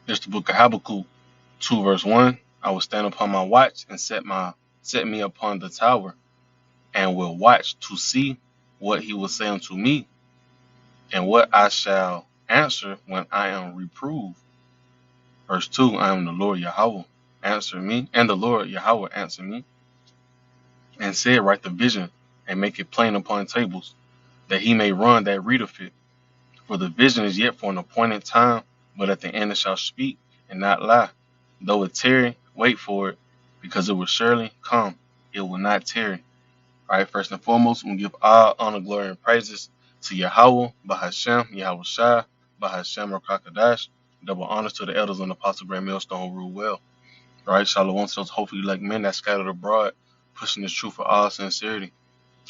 It's the book of Habakkuk 2 verse 1. I will stand upon my watch and set me upon the tower, and will watch to see what he will say unto me, and what I shall answer when I am reproved. Verse 2, I am the Lord Yahweh, answer me, and the Lord Yahweh answer me, and said, write the vision, and make it plain upon tables, that he may run that readeth it. For the vision is yet for an appointed time, but at the end it shall speak, and not lie. Though it tarry, wait for it, because it will surely come. It will not tarry. All right, first and foremost, we give all honor, glory, and praises to Yahweh, Bahashem, Yahweh Shai, Bahashem, Rakakadash. Double honors to the elders and apostle Grand Millstone who rule well. All right, Shalom to those hopefully like men that scattered abroad, pushing this truth for all sincerity.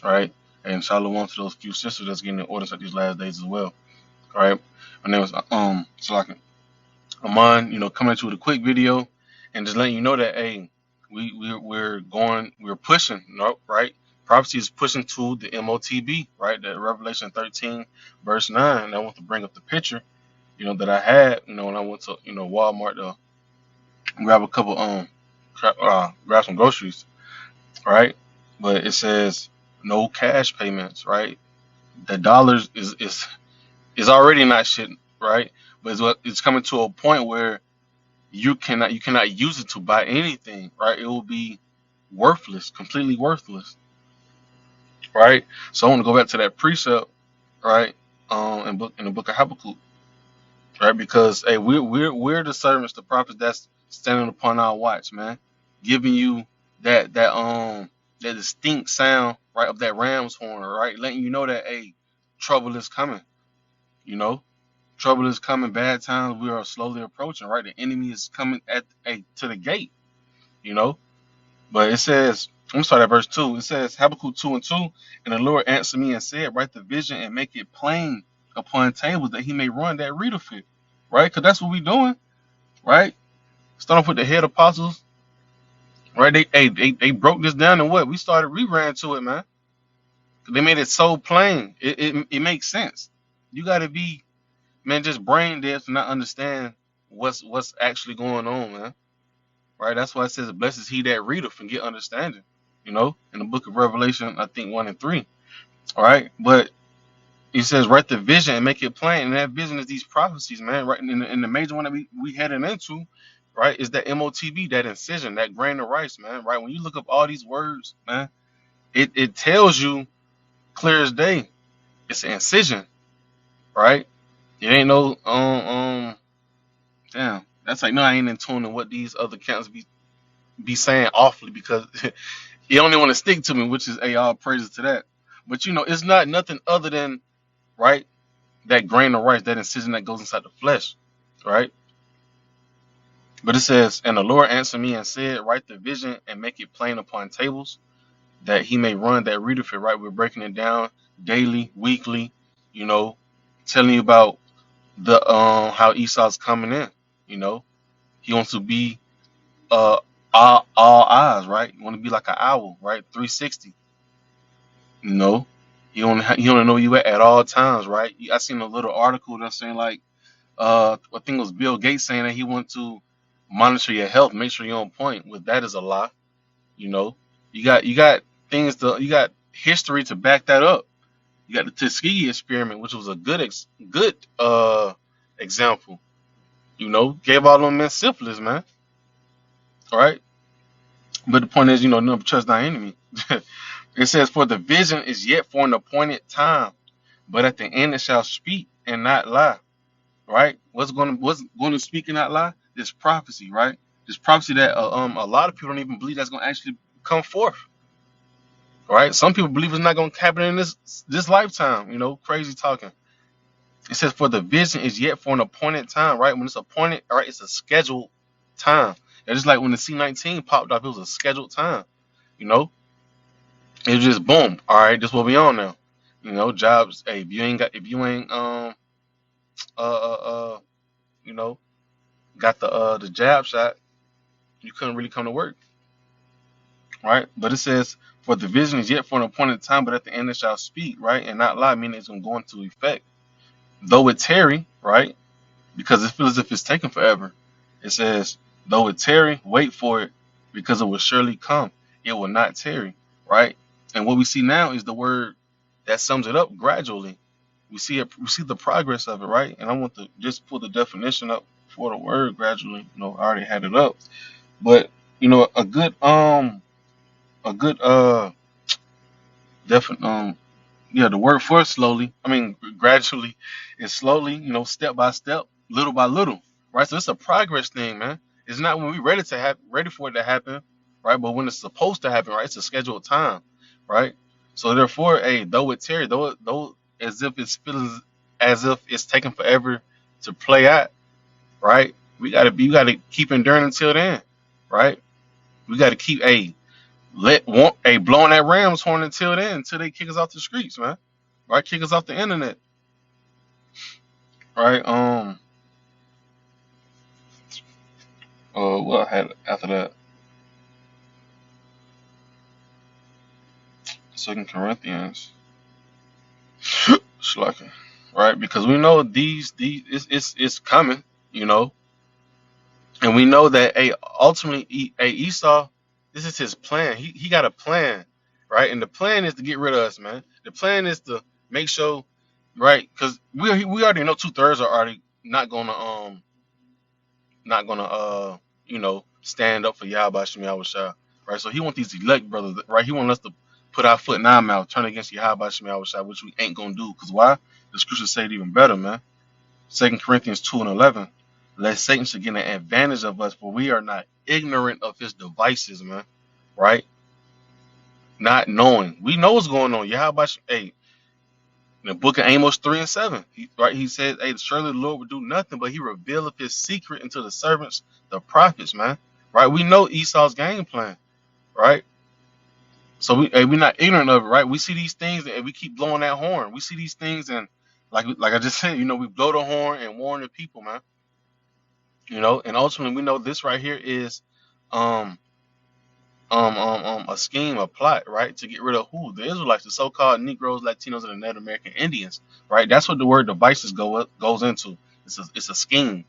All right, and Shalom to those few sisters that's getting the orders at these last days as well. All right, my name is Salakin Amon. Coming at you with a quick video and just letting you know that hey, we're pushing, right? Prophecy is pushing to the MOTB, right? That Revelation 13 verse 9. And I want to bring up the picture, that I had, when I went to Walmart to grab a couple grab some groceries, right? But it says no cash payments, right? The dollars is already not shit, right? But it's coming to a point where you cannot use it to buy anything, right? It will be worthless, completely worthless, right? So I want to go back to that precept, right? In the book of Habakkuk, right? Because hey, we're the servants, the prophets that's standing upon our watch, man, giving you that distinct sound, right, of that ram's horn, right, letting you know that hey, trouble is coming, you know. Trouble is coming, bad times we are slowly approaching, right? The enemy is coming to the gate, you know. But it says, I'm sorry, at verse 2, it says Habakkuk 2 and 2, and the Lord answered me and said, write the vision and make it plain upon tables that he may run that readeth it, right? Because that's what we doing, right? Start off with the head apostles, right? They broke this down and what? We ran to it, man. They made it so plain. It makes sense. You got to be, man, just brain dead to not understand what's actually going on, man. Right? That's why it says, blessed is he that readeth and get understanding. In the book of Revelation, I think 1 and 3. All right. But he says, write the vision and make it plain. And that vision is these prophecies, man. Right. And the major one that we heading into, right, is that MOTB, that incision, that grain of rice, man. Right. When you look up all these words, man, it tells you clear as day. It's an incision, right? It ain't no damn. That's like no, I ain't in tune to what these other camps be saying awfully because you only want to stick to me, which is all praises to that. But it's not nothing other than right that grain of rice, that incision that goes inside the flesh, right? But it says, and the Lord answered me and said, write the vision and make it plain upon tables, that he may run that readeth it. Right, we're breaking it down daily, weekly, telling you about the how Esau's coming in. He wants to be all eyes, right? You want to be like an owl, right? 360. He only know you at all times, right? I seen a little article that's saying like I think it was Bill Gates saying that he want to monitor your health, make sure you're on point. Well, that is a lie. You got you got history to back that up. You got the Tuskegee experiment, which was a good example. Gave all them men syphilis, man. All right. But the point is, never trust thy enemy. It says, for the vision is yet for an appointed time, but at the end it shall speak and not lie. Right? What's going to speak and not lie? This prophecy, right? This prophecy that a lot of people don't even believe that's going to actually come forth. Right? Some people believe it's not going to happen in this lifetime. Crazy talking. It says, for the vision is yet for an appointed time, right? When it's appointed, all right, it's a scheduled time. It's just like when the C-19 popped up, it was a scheduled time. It was just boom. All right, this what we on now. Jobs. Hey, if you ain't got the jab shot, you couldn't really come to work. Right? But it says, for the vision is yet for an appointed time, but at the end it shall speak, right? And not lie, meaning it's gonna go into effect. Though it tarry, right? Because it feels as if it's taking forever. It says, though it tarry, wait for it, because it will surely come. It will not tarry, right? And what we see now is the word that sums it up gradually. We see it, we see the progress of it, right? And I want to just pull the definition up for the word gradually. I already had it up. But a good definite yeah, the word for slowly, I mean gradually is slowly, step by step, little by little, right? So it's a progress thing, man. It's not when we ready for it to happen, right? But when it's supposed to happen, right? It's a scheduled time, right? So therefore, hey, though it tarry, though as if it's feeling as if it's taking forever to play out, right? We gotta keep enduring until then, right? We gotta keep blowing that Rams horn until then, until they kick us off the streets, man. Right, kick us off the internet. Right. What I had after that? Second Corinthians. Slacking. Right, because we know these it's coming, you know, and we know that ultimately Esau, this is his plan. He got a plan, right, and the plan is to get rid of us, man. The plan is to make sure, right, because we already know 2/3 are already not gonna stand up for Yahweh Shem Yahushua, right? So he want these elect brothers, right? He want us to put our foot in our mouth, turn against Yahweh Shem Yahushua, which we ain't gonna do. Cause why? The scriptures say it even better, man. 2 Corinthians 2:11. Lest Satan should get an advantage of us, for we are not ignorant of his devices, man. Right? Not knowing. We know what's going on. Yahweh Shem, in the book of Amos 3:7, he said, hey, surely the Lord would do nothing, but he revealeth his secret unto the servants, the prophets, man. Right? We know Esau's game plan, right? So we're not ignorant of it, right? We see these things and we keep blowing that horn. We see these things and like I just said, we blow the horn and warn the people, man. And ultimately we know this right here is um a scheme, a plot, right, to get rid of who? The Israelites, the so-called Negroes, Latinos, and the Native American Indians, right? That's what the word devices goes into. It's a scheme,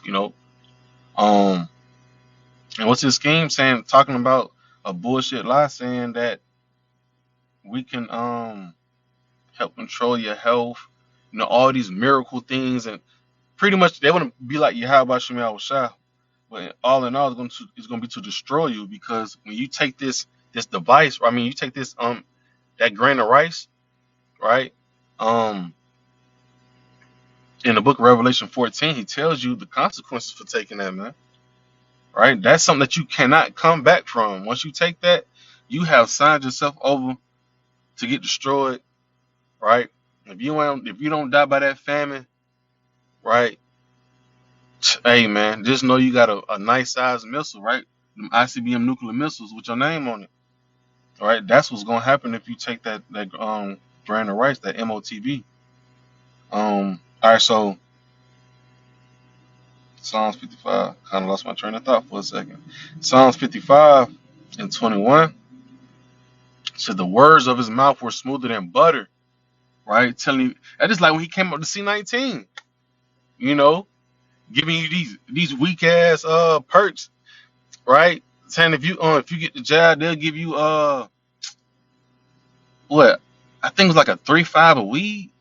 you know. Um, and what's his scheme saying? Talking about a bullshit lie, saying that we can help control your health, all these miracle things, and pretty much they want to be like Yahweh Shemel Shah. But all in all, it's gonna be to destroy you, because when you take this device, I mean, you take this that grain of rice, right? Um, in the book of Revelation 14, he tells you the consequences for taking that, man. Right? That's something that you cannot come back from. Once you take that, you have signed yourself over to get destroyed, right? If you don't die by that famine, right? Hey man, just know you got a nice sized missile, right? Them ICBM nuclear missiles with your name on it. All right, that's what's gonna happen if you take that brand of rice, that MOTB. All right, so Psalms 55. Kind of lost my train of thought for a second. Psalms 55:21 said the words of his mouth were smoother than butter, right? Telling you that is like when he came up to C19, you know, giving you these weak ass perks, right? Saying if you get the job, they'll give you what? I think it was like a 3-5 a weed.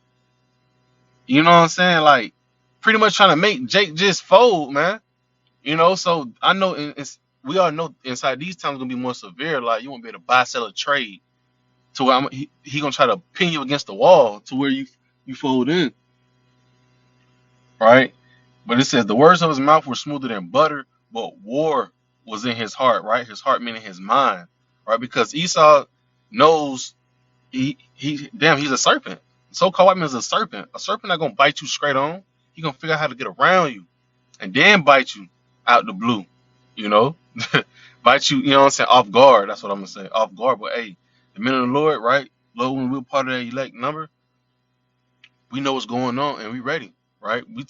You know what I'm saying? Like pretty much trying to make Jake just fold, man. So I know we all know inside these times gonna be more severe. Like you won't be able to buy, sell, or trade to where he gonna try to pin you against the wall to where you fold in, right? But it says the words of his mouth were smoother than butter, but war was in his heart, right? His heart meaning his mind, right? Because Esau knows he's a serpent. So-called white man is a serpent. A serpent not gonna bite you straight on. He gonna figure out how to get around you and then bite you out the blue, you know? Bite you, what I'm saying, off guard. That's what I'm gonna say. Off guard. But hey, the men of the Lord, right? Lord, when we're part of that elect number, we know what's going on and we ready, right? We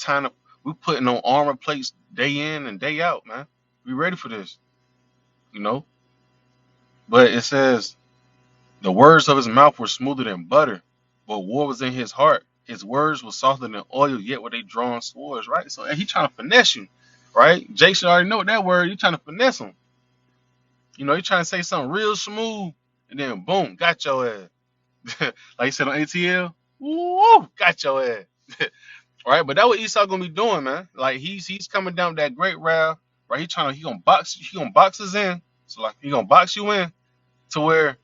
putting on armor plates day in and day out, man. We ready for this, you know? But it says the words of his mouth were smoother than butter, but war was in his heart. His words were softer than oil, yet were they drawn swords, right? So he trying to finesse you, right? Jake should already know what that word. You trying to finesse him. You know, you trying to say something real smooth, and then boom, got your ass. Like you said on ATL, woo, got your ass. Right? But that what Esau gonna be doing, man. Like he's coming down that great route, right? He gonna box us in. So like he gonna box you in to where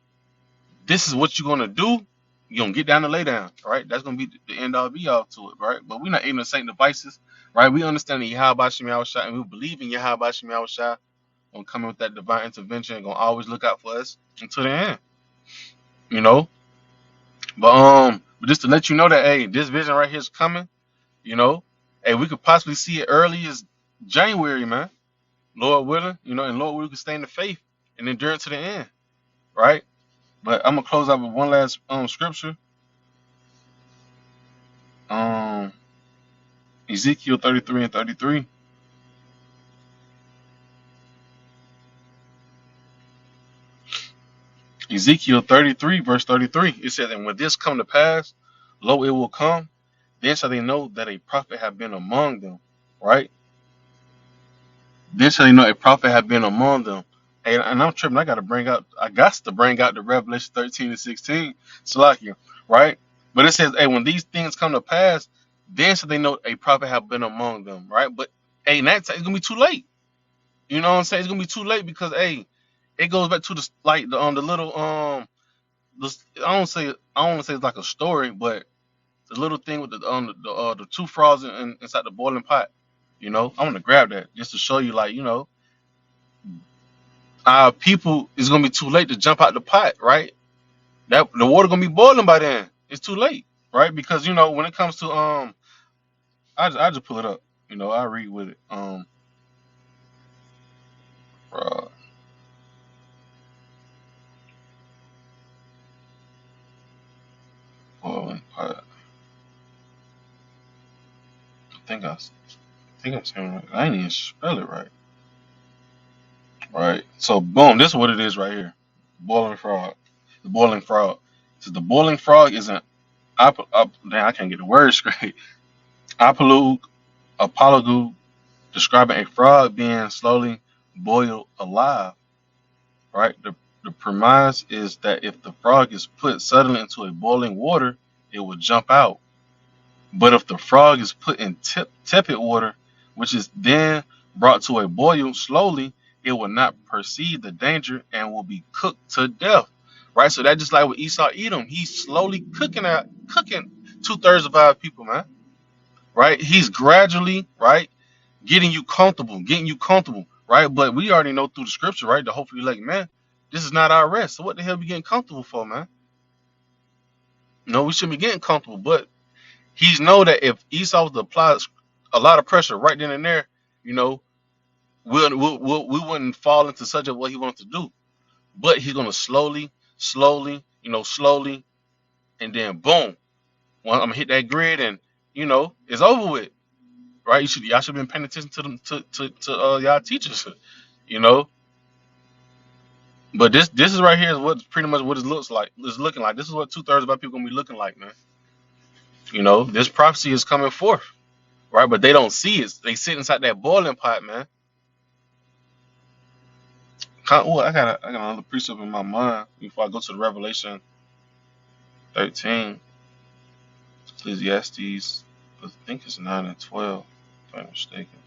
this is what you're gonna do. You're gonna get down and lay down, right? That's gonna be the end all be all to it, right? But we're not ignorant Saint devices, right? We understand that Yahweh Shem Shai, and we believe in Yahweh Shem Shai gonna come in with that divine intervention and gonna always look out for us until the end, you know. But just to let you know that hey, this vision right here is coming, you know. Hey, we could possibly see it early as January, man. Lord willing, you know, and Lord willing, we can stay in the faith and endure to the end, right? But I'm gonna close out with one last scripture. Um, Ezekiel 33 and 33. Ezekiel 33, verse 33. It says, and when this come to pass, lo, it will come, then shall they know that a prophet have been among them, right? Then shall they know a prophet have been among them. And I'm tripping. I got to bring out the Revelation 13 and 16, Salakia, right? But it says, hey, when these things come to pass, then shall they know a prophet have been among them, right? But hey, it's gonna be too late. You know what I'm saying? It's gonna be too late because hey, it goes back to the little I don't want to say it's like a story, but the little thing with the two frogs inside the boiling pot. You know, I want to grab that just to show you, like, you know, our people is gonna be too late to jump out the pot, right? That the water gonna be boiling by then. It's too late, right? Because you know when it comes to I just pull it up. You know, I read with it. Frog boiling pot. I think I'm saying it right. I ain't even spell it right. Right. So boom, this is what it is right here. Boiling frog. The boiling frog. So the boiling frog is an damn, I can't get the word straight. Apolog apologu describing a frog being slowly boiled alive. Right? The premise is that if the frog is put suddenly into a boiling water, it will jump out. But if the frog is put in tepid water, which is then brought to a boil slowly, it will not perceive the danger and will be cooked to death. Right? So that just like with Esau Edom, he's slowly cooking 2/3 of our people, man. Right? He's gradually, right, getting you comfortable, right? But we already know through the scripture, right? The hopefully like, man, this is not our rest. So what the hell we getting comfortable for, man? No, we shouldn't be getting comfortable, but he's know that if Esau was to apply a lot of pressure right then and there, you know, we wouldn't fall into such a what he wants to do. But he's gonna slowly, you know, slowly, and then boom, well, I'm gonna hit that grid, and you know, it's over with, right? Y'all should have been paying attention to them to y'all teachers, you know. But this is right here is what pretty much what it looks like. It's looking like. This is what 2/3 of our people gonna be looking like, man. You know, this prophecy is coming forth, right? But they don't see it. They sit inside that boiling pot, man. Oh, I got another precept in my mind before I go to the Revelation 13, Ecclesiastes. I think it's 9 and 12, if I'm mistaken.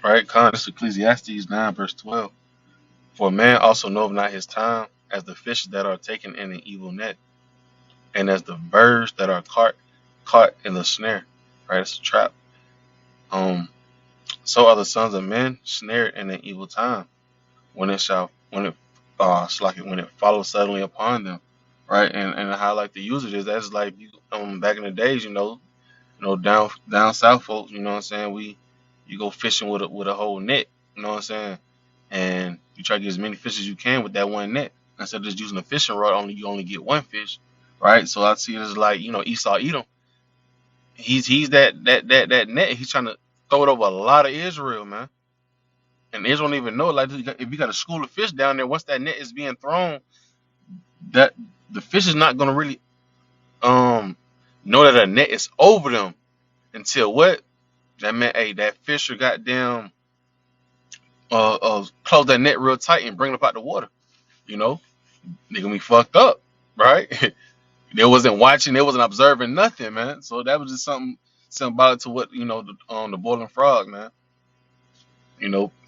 Right, this is Ecclesiastes 9 verse 12. For a man also knoweth not his time, as the fishes that are taken in an evil net, and as the birds that are caught in the snare. Right, it's a trap. Um, so are the sons of men snared in an evil time, when it follows suddenly upon them. Right, and how I like to use it is that's like back in the days, down south folks, you know what I'm saying, you go fishing with a whole net, you know what I'm saying, and you try to get as many fish as you can with that one net. Instead of just using a fishing rod, you only get one fish, right? So I see it as like, Esau Edom. He's that net. He's trying to throw it over a lot of Israel, man. And Israel don't even know it. Like if you got a school of fish down there, once that net is being thrown, that the fish is not gonna really um know that a net is over them until what? That meant, hey, that fisher goddamn close that net real tight and bring it up out the water. You know, they gonna be fucked up, right? They wasn't watching, they wasn't observing nothing, man. So that was just something symbolic to what the boiling frog, man.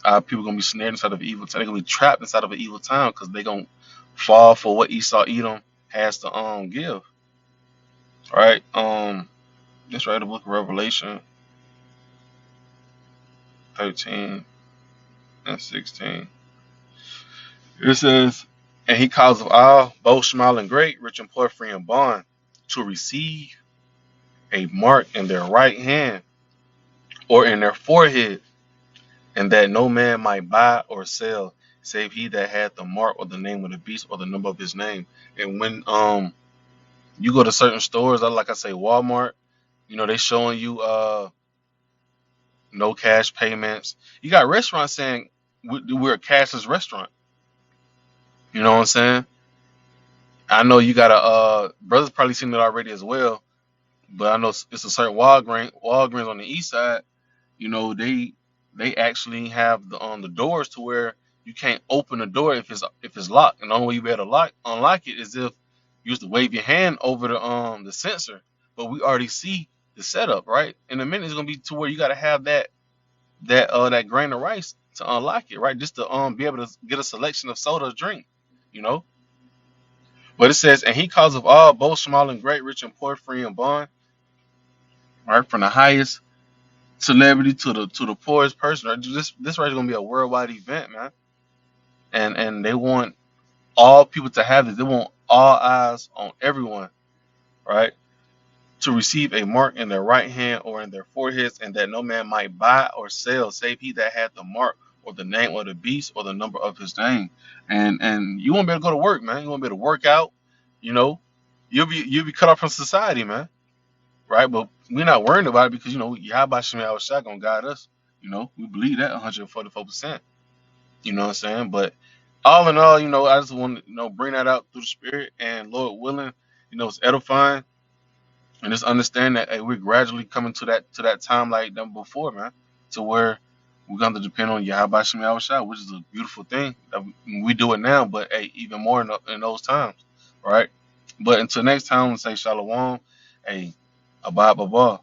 Our people gonna be snared inside of an evil time. They're gonna be trapped inside of an evil time because they gonna fall for what Esau Edom has to give. Right? Let's write the book of Revelation 13 and 16. It says, and he calls of all, both small and great, rich and poor, free and bond, to receive a mark in their right hand or in their forehead, and that no man might buy or sell, save he that had the mark or the name of the beast or the number of his name. And when you go to certain stores, like I say, Walmart, they showing you no cash payments. You got restaurants saying we're a cashless restaurant. You know what I'm saying? I know you got a brother's probably seen it already as well, but I know it's a certain Walgreens on the east side. They actually have the doors to where you can't open the door if it's locked, and the only way you be able to unlock it is if you used to wave your hand over the sensor. But we already see the setup, right? In a minute, it's gonna be to where you gotta have that grain of rice to unlock it, right? Just to be able to get a selection of soda to drink, you know. But it says, and he calls of all, both small and great, rich and poor, free and bond, right? From the highest celebrity to the poorest person. Right? This right is gonna be a worldwide event, man. And they want all people to have this. They want all eyes on everyone, right? To receive a mark in their right hand or in their foreheads, and that no man might buy or sell, save he that had the mark or the name of the beast or the number of his name. And you won't be able to go to work, man. You won't be able to work out. You know, you'll be cut off from society, man. Right? But we're not worrying about it because Yahweh Shemel Shah gonna guide us. We believe that 144%. You know what I'm saying? But all in all, I just want to bring that out through the spirit, and Lord willing, it's edifying, and just understand that, hey, we're gradually coming to that time like never before, man, to where we're going to depend on Yahweh Shemel Shah, which is a beautiful thing. That we do it now, but hey, even more in those times, right? But until next time, we say Shalom. Hey, Abba Baba.